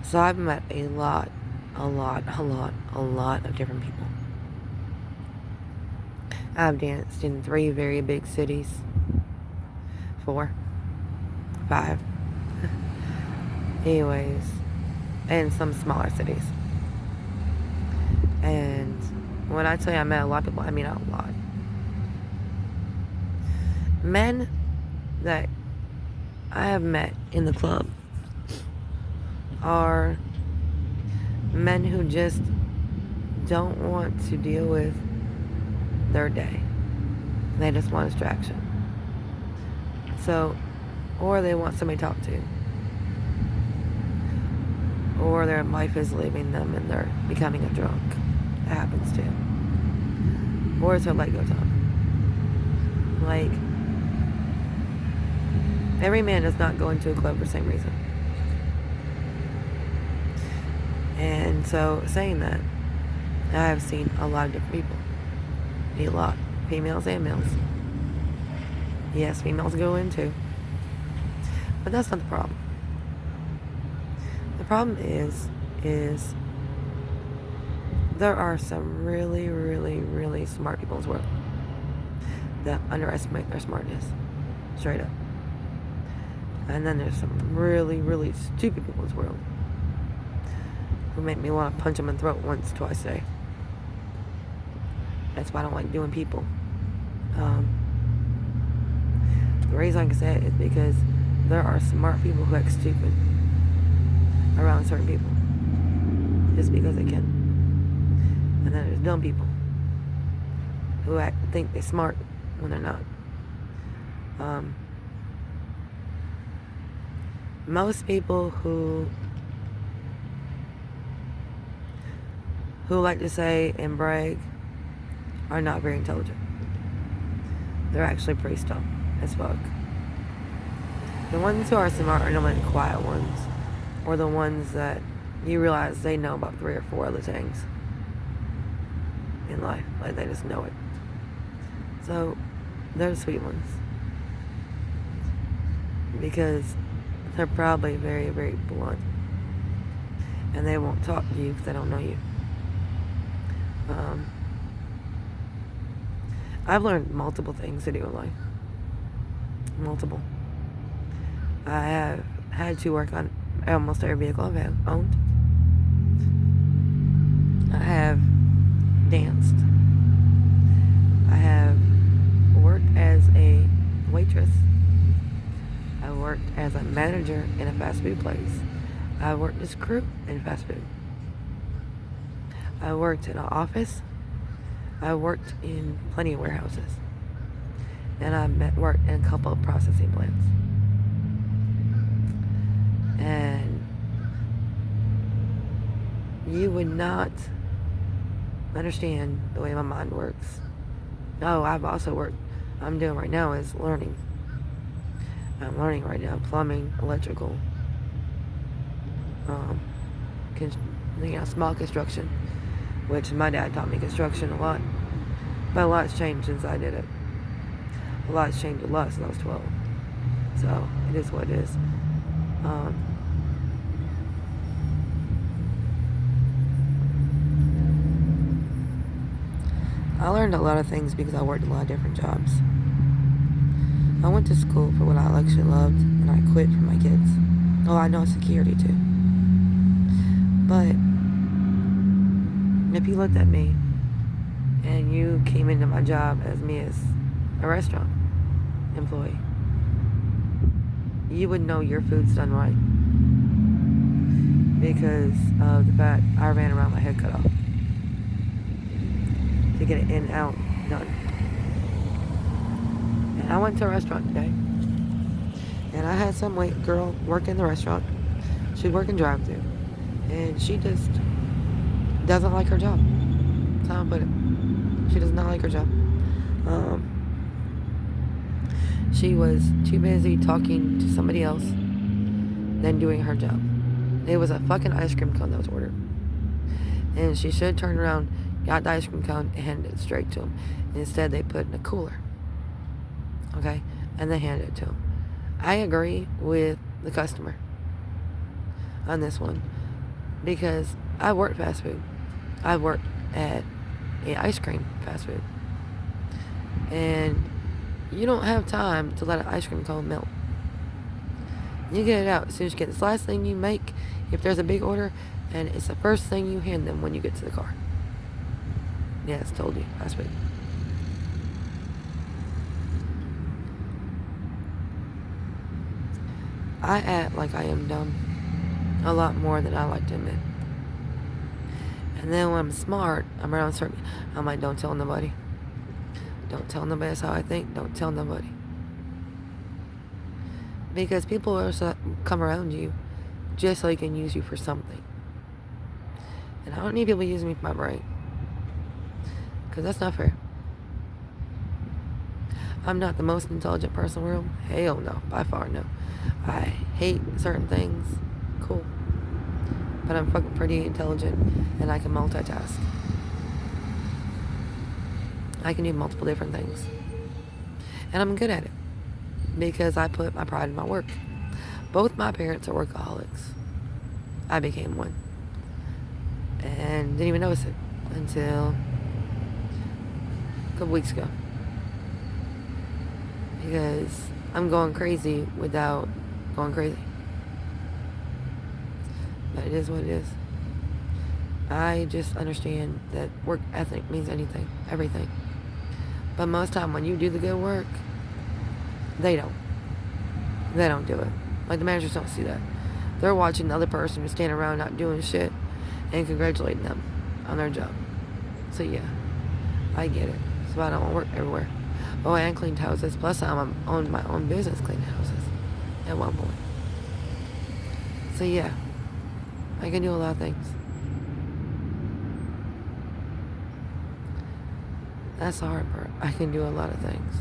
So I've met a lot of different people. I've danced in 3 very big cities. 4, 5. Anyways, and some smaller cities. And when I tell you I met a lot of people, I mean a lot. Men that I have met in the club are men who just don't want to deal with their day. They just want distraction. So, or they want somebody to talk to. Or their life is leaving them and they're becoming a drunk. That happens too. Or it's their leg goes up. Like, every man does not go into a club for the same reason. And so, saying that, I have seen a lot of different people. A lot. Females and males. Yes, females go in too. But that's not the problem. The problem is there are some really smart people in this world that underestimate their smartness. Straight up. And then there's some really stupid people in this world who make me want to punch them in the throat once, twice a day. That's why I don't like doing people. The reason I can say it is because there are smart people who act stupid around certain people just because they can. And then there's dumb people who think they're smart when they're not. Most people who like to say and brag are not very intelligent. They're actually pretty dumb as fuck. The ones who are smart are normally the quiet ones, or the ones that you realize they know about 3 or 4 other things in life. Like, they just know it. So, they're the sweet ones. Because they're probably very blunt. And they won't talk to you because they don't know you. I've learned multiple things to do in life. Multiple. I have had to work on almost every vehicle I've owned. I have danced. I have worked as a waitress. I worked as a manager in a fast food place. I worked as crew in fast food. I worked in an office. I worked in plenty of warehouses. And I worked in a couple of processing plants. And you would not understand the way my mind works. Oh, I've also worked. I'm doing right now is learning. I'm learning right now plumbing, electrical, small construction, which my dad taught me construction a lot. But a lot's changed since I did it. A lot's changed a lot since I was 12. So it is what it is. I learned a lot of things because I worked a lot of different jobs. I went to school for what I actually loved, and I quit for my kids. Oh, I know security too. But if you looked at me and you came into my job as me as a restaurant employee, you would know your food's done right because of the fact I ran around my head cut off to get it in, out, done. And I went to a restaurant today, and I had some white girl work in the restaurant. She'd work in drive-thru, and she just doesn't like her job. That's how I put it. She does not like her job. She was too busy talking to somebody else than doing her job. It was a fucking ice cream cone that was ordered. And she should have turned around, got the ice cream cone, and handed it straight to him. Instead, they put it in a cooler. Okay? And they handed it to him. I agree with the customer on this one. Because I worked fast food. I worked at a ice cream fast food. And you don't have time to let an ice cream cone melt. You get it out as soon as you get this last thing you make, if there's a big order, and it's the first thing you hand them when you get to the car. Yes, told you. Fast food. I act like I am dumb a lot more than I like to admit. And then when I'm smart, I'm around certain. I'm like, don't tell nobody. Don't tell nobody that's how I think. Don't tell nobody. Because people will come around you just so they can use you for something. And I don't need people using me for my brain. Because that's not fair. I'm not the most intelligent person in the world. Hell no. By far no. I hate certain things. Cool. But I'm fucking pretty intelligent and I can multitask. I can do multiple different things. And I'm good at it. Because I put my pride in my work. Both my parents are workaholics. I became one. And didn't even notice it until a couple weeks ago. Because I'm going crazy without going crazy. But it is what it is. I just understand that work ethic means anything, everything. But most time when you do the good work, they don't. They don't do it. Like the managers don't see that. They're watching the other person who's standing around not doing shit and congratulating them on their job. So yeah, I get it. So I don't work everywhere. Oh, and cleaned houses. Plus, I owned my own business cleaning houses at one point. So yeah, I can do a lot of things. That's the hard part. I can do a lot of things.